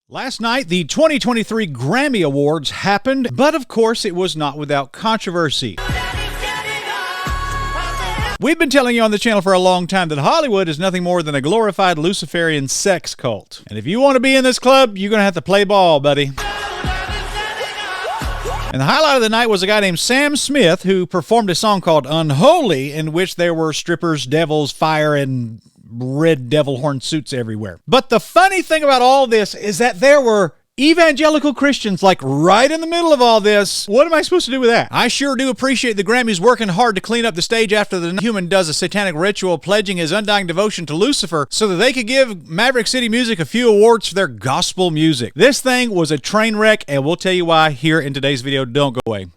Last night, the 2023 Grammy Awards happened, but of course it was not without controversy. We've been telling you on the channel for a long time that Hollywood is nothing more than a glorified Luciferian sex cult. And if you want to be in this club, you're going to have to play ball, buddy. And the highlight of the night was a guy named Sam Smith who performed a song called Unholy, in which there were strippers, devils, fire, and red devil horn suits everywhere. But the funny thing about all this is that there were evangelical Christians like right in the middle of all this. What am I supposed to do with that? I sure do appreciate the Grammys working hard to clean up the stage after the human does a satanic ritual pledging his undying devotion to Lucifer so that they could give Maverick City Music a few awards for their gospel music. This thing was a train wreck, and we'll tell you why here in today's video. Don't go away.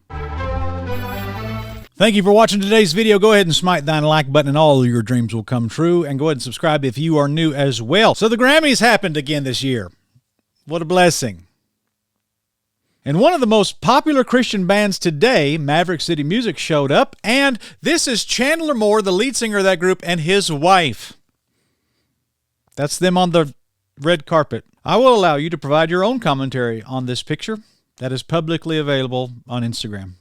Thank you for watching today's video. Go ahead and smite that like button and all your dreams will come true. And go ahead and subscribe if you are new as well. So the Grammys happened again this year. What a blessing. And one of the most popular Christian bands today, Maverick City Music, showed up. And this is Chandler Moore, the lead singer of that group, and his wife. That's them on the red carpet. I will allow you to provide your own commentary on this picture that is publicly available on Instagram.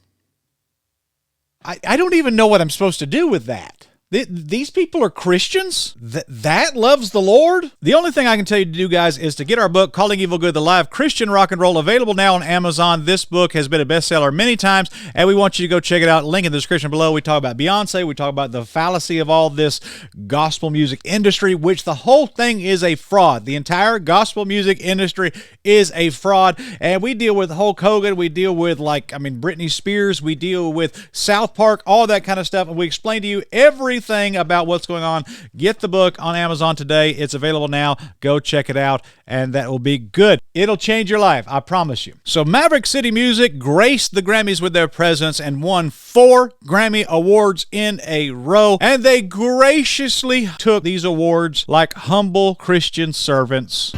I don't even know what I'm supposed to do with that. These people are Christians? That loves the Lord? The only thing I can tell you to do, guys, is to get our book, Calling Evil Good, the Live Christian Rock and Roll, available now on Amazon. This book has been a bestseller many times, and we want you to go check it out. Link in the description below. We talk about Beyonce. We talk about the fallacy of all this gospel music industry, which the whole thing is a fraud. The entire gospel music industry is a fraud, and we deal with Hulk Hogan. We deal with, Britney Spears. We deal with South Park, all that kind of stuff, and we explain to you everything about what's going on. Get the book on Amazon today. It's available now. Go check it out, and that will be good. It'll change your life, I promise you. So Maverick City Music graced the Grammys with their presence and won 4 Grammy Awards in a row, and they graciously took these awards like humble Christian servants.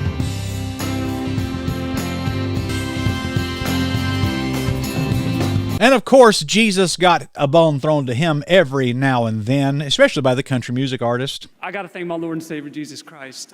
And of course, Jesus got a bone thrown to him every now and then, especially by the country music artist. I got to thank my Lord and Savior, Jesus Christ.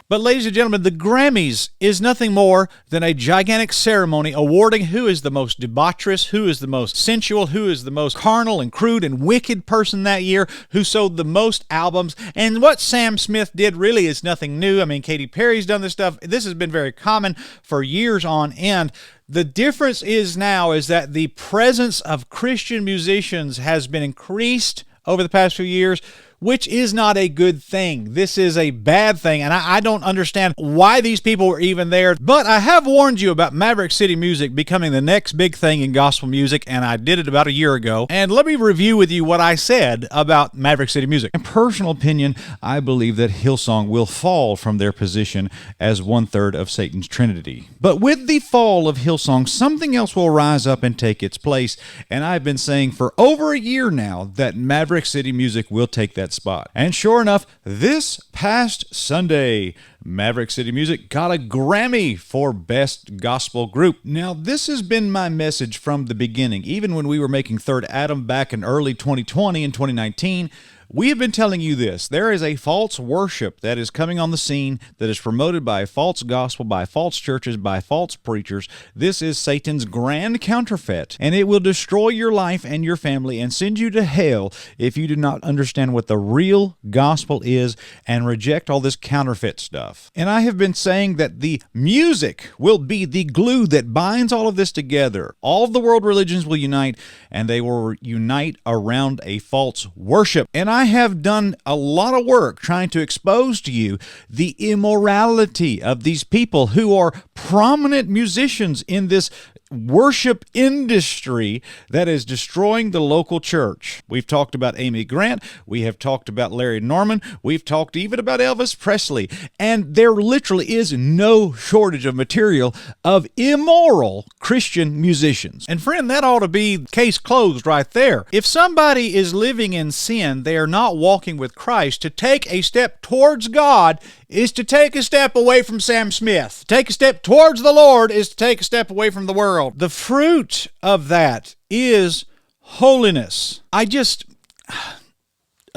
But ladies and gentlemen, the Grammys is nothing more than a gigantic ceremony awarding who is the most debaucherous, who is the most sensual, who is the most carnal and crude and wicked person that year, who sold the most albums. And what Sam Smith did really is nothing new. I mean, Katy Perry's done this stuff. This has been very common for years on end. The difference is now is that the presence of Christian musicians has been increased over the past few years, which is not a good thing. This is a bad thing, and I don't understand why these people were even there. But I have warned you about Maverick City Music becoming the next big thing in gospel music, and I did it about a year ago. And let me review with you what I said about Maverick City Music. In personal opinion, I believe that Hillsong will fall from their position as 1/3 of Satan's Trinity. But with the fall of Hillsong, something else will rise up and take its place. And I've been saying for over a year now that Maverick City Music will take that spot. And sure enough, this past Sunday, Maverick City Music got a Grammy for Best Gospel Group. Now, this has been my message from the beginning. Even when we were making Third Adam back in early 2020 and 2019, we have been telling you this. There is a false worship that is coming on the scene that is promoted by a false gospel, by false churches, by false preachers. This is Satan's grand counterfeit, and it will destroy your life and your family and send you to hell if you do not understand what the real gospel is and reject all this counterfeit stuff. And I have been saying that the music will be the glue that binds all of this together. All of the world religions will unite, and they will unite around a false worship. And I have done a lot of work trying to expose to you the immorality of these people who are prominent musicians in this worship industry that is destroying the local church. We've talked about Amy Grant. We have talked about Larry Norman. We've talked even about Elvis Presley. And there literally is no shortage of material of immoral Christian musicians. And friend, that ought to be case closed right there. If somebody is living in sin, they are not walking with Christ. To take a step towards God is to take a step away from Sam Smith. Take a step towards the Lord is to take a step away from the world. The fruit of that is holiness.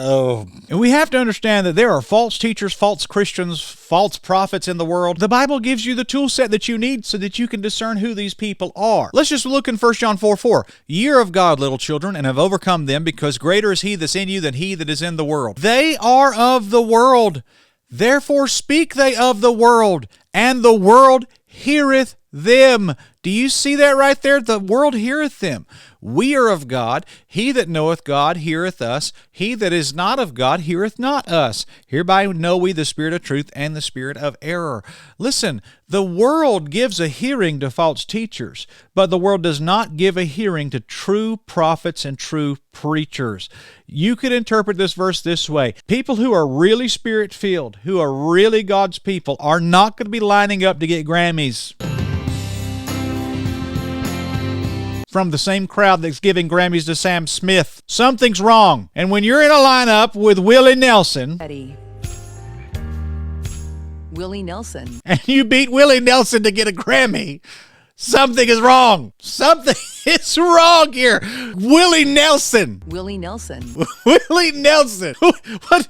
Oh. And we have to understand that there are false teachers, false Christians, false prophets in the world. The Bible gives you the tool set that you need so that you can discern who these people are. Let's just look in 1 John 4:4. Ye are of God, little children, and have overcome them, because greater is he that's in you than he that is in the world. They are of the world. Therefore speak they of the world, and the world heareth them. Do you see that right there? The world heareth them. We are of God. He that knoweth God heareth us. He that is not of God heareth not us. Hereby know we the spirit of truth and the spirit of error. Listen, the world gives a hearing to false teachers, but the world does not give a hearing to true prophets and true preachers. You could interpret this verse this way. People who are really spirit-filled, who are really God's people, are not going to be lining up to get Grammys from the same crowd that's giving Grammys to Sam Smith. Something's wrong. And when you're in a lineup with Willie Nelson, Willie Nelson, and you beat Willie Nelson to get a Grammy, something is wrong. Something is wrong here. Willie Nelson. Willie Nelson. Willie Nelson. What?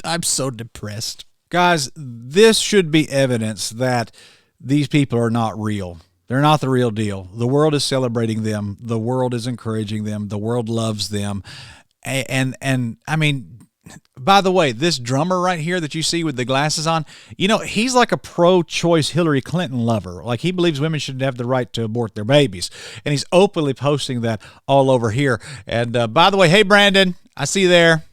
I'm so depressed. Guys, this should be evidence that these people are not real. They're not the real deal. The world is celebrating them. The world is encouraging them. The world loves them. And I mean, by the way, this drummer right here that you see with the glasses on, you know, he's like a pro-choice Hillary Clinton lover. Like, he believes women should have the right to abort their babies. And he's openly posting that all over here. And by the way, hey, Brandon, I see you there.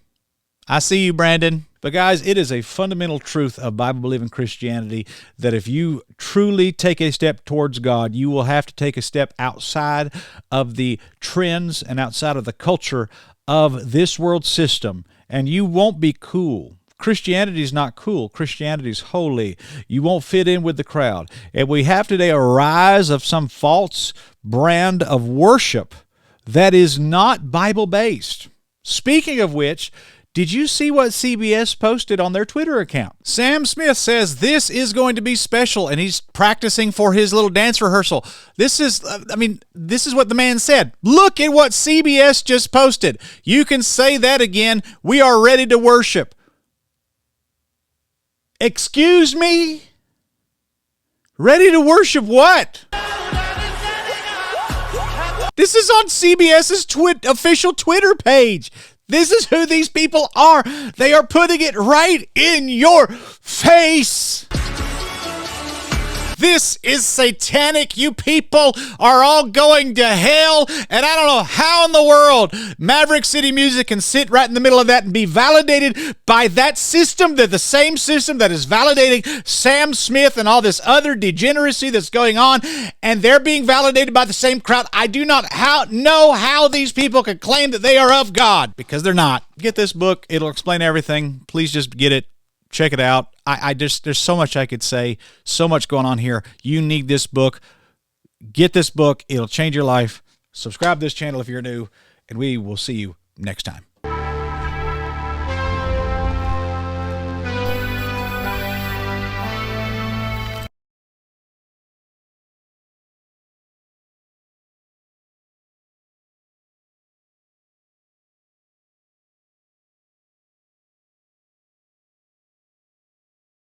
I see you, Brandon. But guys, it is a fundamental truth of Bible-believing Christianity that if you truly take a step towards God, you will have to take a step outside of the trends and outside of the culture of this world system, and you won't be cool. Christianity is not cool. Christianity is holy. You won't fit in with the crowd. And we have today a rise of some false brand of worship that is not Bible-based. Speaking of which, did you see what CBS posted on their Twitter account? Sam Smith says this is going to be special, and he's practicing for his little dance rehearsal. This is what the man said. Look at what CBS just posted. You can say that again. We are ready to worship. Excuse me? Ready to worship what? This is on CBS's official Twitter page. This is who these people are. They are putting it right in your face. This is satanic. You people are all going to hell. And I don't know how in the world Maverick City Music can sit right in the middle of that and be validated by that system, that the same system that is validating Sam Smith and all this other degeneracy that's going on, and they're being validated by the same crowd. I do not know how these people can claim that they are of God, because they're not. Get this book. It'll explain everything. Please just get it. Check it out. There's so much I could say, so much going on here. You need this book. Get this book. It'll change your life. Subscribe to this channel if you're new, and we will see you next time.